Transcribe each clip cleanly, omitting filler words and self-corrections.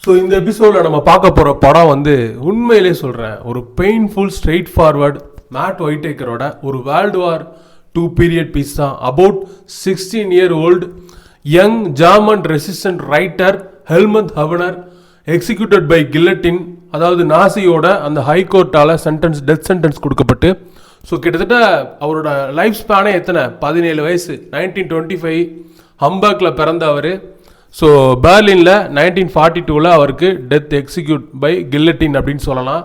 So இந்த எபிசோடில் நம்ம பார்க்க போகிற படம் வந்து உண்மையிலே சொல்கிறேன், ஒரு பெயின்ஃபுல் ஸ்ட்ரெயிட் ஃபார்வர்ட் மேட் ஒயிட்டேக்கரோட ஒரு வேர்ல்டு வார் 2 பீரியட் பீஸ் தான். About 16-year-old young German resistant writer Helmuth Hubener executed by guillotine, அதாவது நாசியோட அந்த ஹைகோர்ட்டால் டெத் சென்டென்ஸ் கொடுக்கப்பட்டு, ஸோ கிட்டத்தட்ட அவரோட லைஃப் ஸ்பேனே எத்தனை, 17 வயசு, 1925 ஹம்பர்கில் பிறந்த அவர். ஸோ பெர்லினில் 1942 அவருக்கு டெத் எக்ஸிக்யூட் பை கில்லட்டின் அப்படின்னு சொல்லலாம்.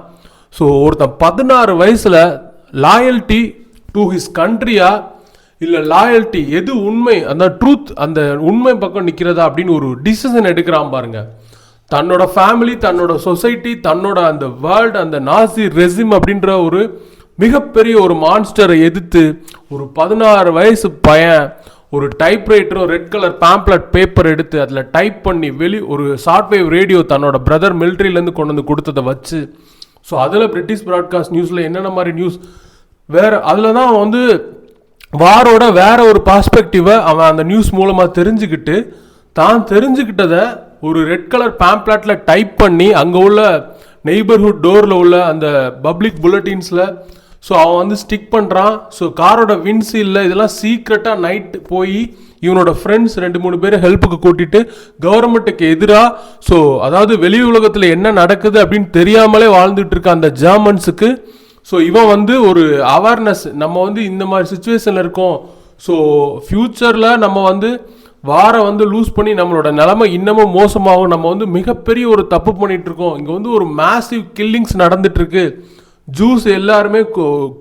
ஸோ ஒருத்தன் 16 வயசில் லாயல்ட்டி டு ஹிஸ் கண்ட்ரியா இல்லை லாயல்ட்டி எது உண்மை, அந்த ட்ரூத், அந்த உண்மை பக்கம் நிற்கிறதா அப்படின்னு ஒரு டிசிஷன் எடுக்கிறான் பாருங்க. தன்னோட ஃபேமிலி, தன்னோட சொசைட்டி, தன்னோட அந்த வேர்ல்டு, அந்த நாசி ரெசிம் அப்படின்ற ஒரு மிகப்பெரிய ஒரு மான்ஸ்டரை எதிர்த்து ஒரு 16 வயசு பையன் ஒரு டைப்ரைட்டரும் ரெட் கலர் பேம்ப்ளெட் பேப்பர் எடுத்து அதில் டைப் பண்ணி ஒரு ஷார்ட் வேவ் ரேடியோ தன்னோட பிரதர் மிலிட்ரியிலேருந்து கொண்டு வந்து கொடுத்ததை வச்சு, ஸோ அதில் பிரிட்டிஷ் ப்ராட்காஸ்ட் நியூஸில் என்னென்ன மாதிரி நியூஸ் வேறு, அதில் தான் அவன் வந்து வாரோட வேற ஒரு பர்ஸ்பெக்டிவை அவன் அந்த நியூஸ் மூலமாக தெரிஞ்சுக்கிட்டு, தான் தெரிஞ்சுக்கிட்டதை ஒரு ரெட் கலர் பேம்ப்ளெட்டில் டைப் பண்ணி அங்கே உள்ள நெய்பர்ஹுட் டோரில் உள்ள அந்த பப்ளிக் புல்லட்டின்ஸில் ஸோ அவன் வந்து ஸ்டிக் பண்ணுறான். ஸோ காரோட விண்ட்ஷீல்டில் இதெல்லாம் சீக்ரெட்டாக நைட்டு போய் இவனோட ஃப்ரெண்ட்ஸ் 2-3 பேர் ஹெல்ப்புக்கு கூட்டிகிட்டு கவர்மெண்ட்டுக்கு எதிராக, ஸோ அதாவது வெளி உலகத்தில் என்ன நடக்குது அப்படின்னு தெரியாமலே வாழ்ந்துட்டு இருக்க அந்த ஜெர்மன்ஸுக்கு, ஸோ இவன் வந்து ஒரு அவேர்னஸ், நம்ம வந்து இந்த மாதிரி சுச்சுவேஷனில் இருக்கோம், ஸோ ஃப்யூச்சரில் நம்ம வந்து வாரை வந்து லூஸ் பண்ணி நம்மளோட நிலைமை இன்னமும் மோசமாகும், நம்ம வந்து மிகப்பெரிய ஒரு தப்பு பண்ணிகிட்டு இருக்கோம், இங்கே வந்து ஒரு மேசிவ் கில்லிங்ஸ் நடந்துட்டுருக்கு, ஜூஸ் எல்லாருமே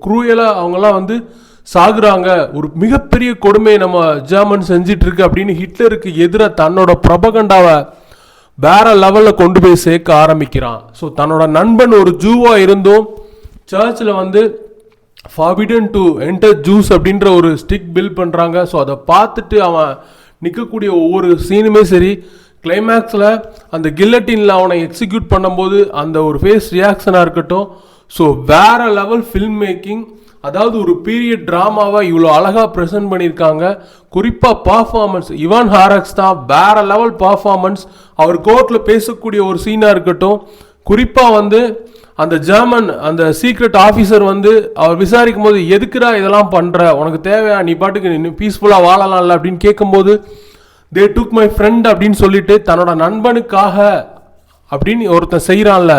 குரூயலாக அவங்கெல்லாம் வந்து சாகுறாங்க, ஒரு மிகப்பெரிய கொடுமை நம்ம ஜெர்மன் செஞ்சிட்ருக்கு அப்படின்னு ஹிட்லருக்கு எதிராக தன்னோட ப்ரொபகண்டாவை வேற லெவலில் கொண்டு போய் சேர்க்க ஆரம்பிக்கிறான். ஸோ தன்னோட நண்பன் ஒரு ஜூவாக இருந்தும் சர்ச்சில் வந்து ஃபார்பிடன் டு என்டர் ஜூஸ் அப்படின்ற ஒரு ஸ்டிக் பில் பண்ணுறாங்க. ஸோ அதை பார்த்துட்டு அவன் நிற்கக்கூடிய ஒவ்வொரு சீனுமே சரி, கிளைமேக்ஸில் அந்த கில்லட்டினில் அவனை எக்ஸிக்யூட் பண்ணும்போது அந்த ஒரு ஃபேஸ் ரியாக்ஷனாக இருக்கட்டும், ஸோ வேற லெவல் ஃபில்ம் மேக்கிங், அதாவது ஒரு பீரியட் ட்ராமாவை இவ்வளோ அழகாக ப்ரெசென்ட் பண்ணியிருக்காங்க. குறிப்பாக பர்ஃபார்மன்ஸ், இவான் ஹாரக்ஸ் தான் வேற லெவல் பர்ஃபார்மன்ஸ். அவர் கோர்ட்டில் பேசக்கூடிய ஒரு சீனாக இருக்கட்டும், குறிப்பாக வந்து அந்த ஜெர்மன் அந்த சீக்ரெட் ஆஃபீஸர் வந்து அவர் விசாரிக்கும் போது, எதுக்குடா இதெல்லாம் பண்ணுற, உனக்கு தேவையா, நீ பாட்டுக்கு பீஸ்ஃபுல்லாக வாழலாம்ல அப்படின்னு கேட்கும்போது, தே டுக் மை ஃப்ரெண்ட் அப்படின்னு சொல்லிட்டு தன்னோட நண்பனுக்காக அப்படின்னு ஒருத்தன் செய்கிறான்ல,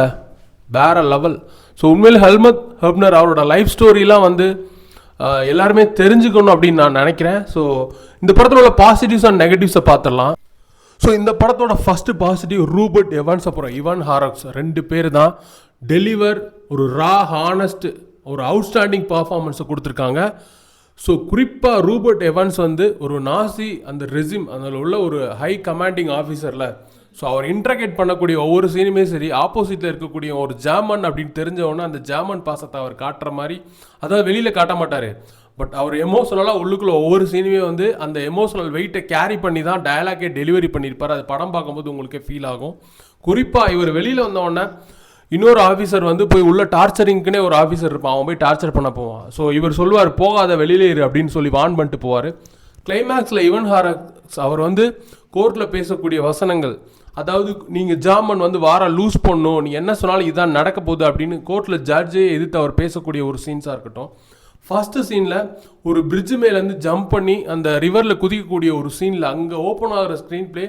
வேற லெவல். ஸோ உண்மையில் ஹெல்மத் ஹவனர் அவரோட லைஃப் ஸ்டோரிலாம் வந்து எல்லாருமே தெரிஞ்சுக்கணும் அப்படின்னு நான் நினைக்கிறேன். ஸோ இந்த படத்தில் உள்ள பாசிட்டிவ்ஸ் அண்ட் நெகட்டிவ்ஸை பார்த்துடலாம். ஸோ இந்த படத்தோட ஃபஸ்ட்டு பாசிட்டிவ் ரூபர்ட் எவன்ஸ் அப்புறம் இவான் ஹாரக்ஸ் 2 பேர் தான் டெலிவர் ஒரு ஹானஸ்ட் ஒரு அவுட்ஸ்டாண்டிங் பர்ஃபார்மன்ஸை கொடுத்துருக்காங்க. ஸோ குறிப்பாக ரூபர்ட் எவன்ஸ் வந்து ஒரு நாசி அந்த ரெசிம் அதில் உள்ள ஒரு ஹை கமாண்டிங் ஆஃபீஸரில், ஸோ அவர் இன்ட்ராக்ட் பண்ணக்கூடிய ஒவ்வொரு சீனுமே சரி, ஆப்போசிட்டில் இருக்கக்கூடிய ஒரு ஜெர்மன் அப்படின்னு தெரிஞ்சவொன்னே அந்த ஜெர்மன் பாசத்தை அவர் காட்டுற மாதிரி, அதாவது வெளியில் காட்ட மாட்டார், பட் அவர் எமோஷனலாக உள்ளுக்குள்ள ஒவ்வொரு சீனுமே வந்து அந்த எமோஷனல் வெயிட்டை கேரி பண்ணி தான் டயலாக்கே டெலிவரி பண்ணியிருப்பார். அது படம் பார்க்கும்போது உங்களுக்கே ஃபீல் ஆகும். குறிப்பாக இவர் வெளியில் வந்தவொடனே இன்னொரு ஆஃபீஸர் வந்து போய் உள்ள டார்ச்சரிங்க்குனே ஒரு ஆஃபீஸர் இருப்பான், அவன் போய் டார்ச்சர் பண்ண போவான். ஸோ இவர் சொல்லுவார், போகாத வெளியிலே இரு அப்படின்னு சொல்லி வான் பண்ணிட்டு போவார். கிளைமேக்ஸில் இவன் ஹாரக்ஸ் அவர் வந்து கோர்ட்டில் பேசக்கூடிய வசனங்கள், அதாவது நீங்கள் ஜெர்மன் வந்து வார லூஸ் பண்ணும், நீ என்ன சொன்னாலும் இதான் நடக்க போகுது அப்படின்னு கோர்ட்டில் ஜட்ஜே எதிர்த்து அவர் பேசக்கூடிய ஒரு சீன்ஸாக இருக்கட்டும். ஃபஸ்ட்டு சீனில் ஒரு பிரிட்ஜு மேலேருந்து ஜம்ப் பண்ணி அந்த ரிவரில் குதிக்கக்கூடிய ஒரு சீனில் அங்கே ஓப்பன் ஆகிற ஸ்க்ரீன் பிளே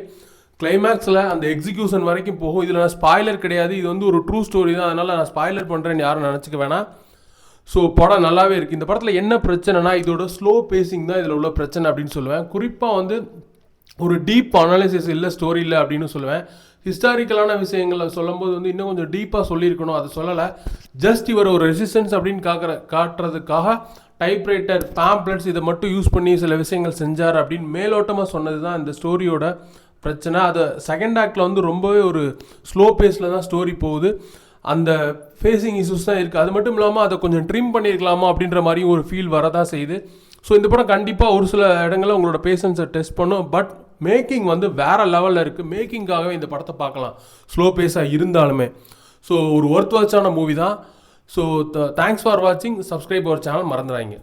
கிளைமேக்ஸில் அந்த எக்ஸிக்யூஷன் வரைக்கும் போகும். இதில் நான் ஸ்பாய்லர் கிடையாது, இது வந்து ஒரு ட்ரூ ஸ்டோரி தான், அதனால் நான் ஸ்பாய்லர் பண்ணுறேன்னு யாரும் நினச்சிக்க வேணாம். ஸோ படம் நல்லாவே இருக்குது. இந்த படத்தில் என்ன பிரச்சனைனா இதோட ஸ்லோ பேசிங் தான் இதில் உள்ள பிரச்சனை அப்படின்னு சொல்லுவேன். குறிப்பாக வந்து ஒரு டீப் அனாலிசிஸ் இல்லை, ஸ்டோரி இல்லை அப்படின்னு சொல்லுவேன். ஹிஸ்டாரிக்கலான விஷயங்களை சொல்லும்போது வந்து இன்னும் கொஞ்சம் டீப்பாக சொல்லியிருக்கணும், அதை சொல்லலை. ஜஸ்ட் இவர் ஒரு ரெசிஸ்டன்ஸ் அப்படின்னு காட்டுறதுக்காக டைப்ரைட்டர் பேம்ப்ளெட்ஸ் இதை மட்டும் யூஸ் பண்ணி சில விஷயங்கள் செஞ்சார் அப்படின்னு மேலோட்டமாக சொன்னது தான் இந்த ஸ்டோரியோட பிரச்சனை. அதை செகண்ட் ஆக்டில் வந்து ரொம்பவே ஒரு ஸ்லோ பேஸில் தான் ஸ்டோரி போகுது, அந்த ஃபேஸிங் இஷ்யூஸ் தான் இருக்குது. அது மட்டும் இல்லாமல் அதை கொஞ்சம் ட்ரிம் பண்ணியிருக்கலாமா அப்படின்ற மாதிரியும் ஒரு ஃபீல் வரதான் செய்யுது. ஸோ இந்த படம் கண்டிப்பாக ஒரு சில இடங்களில் உங்களோட பேஷன்ஸை டெஸ்ட் பண்ணும், பட் மேக்கிங் வந்து வேறு லெவலில் இருக்குது. மேக்கிங்காகவே இந்த படத்தை பார்க்கலாம், ஸ்லோ பேஸாக இருந்தாலுமே. ஸோ ஒரு ஒர்த் வாட்சான மூவி தான். ஸோ தேங்க்ஸ் ஃபார் வாட்சிங். சப்ஸ்கிரைப் அவர் சேனல் மறந்துடாதீங்க.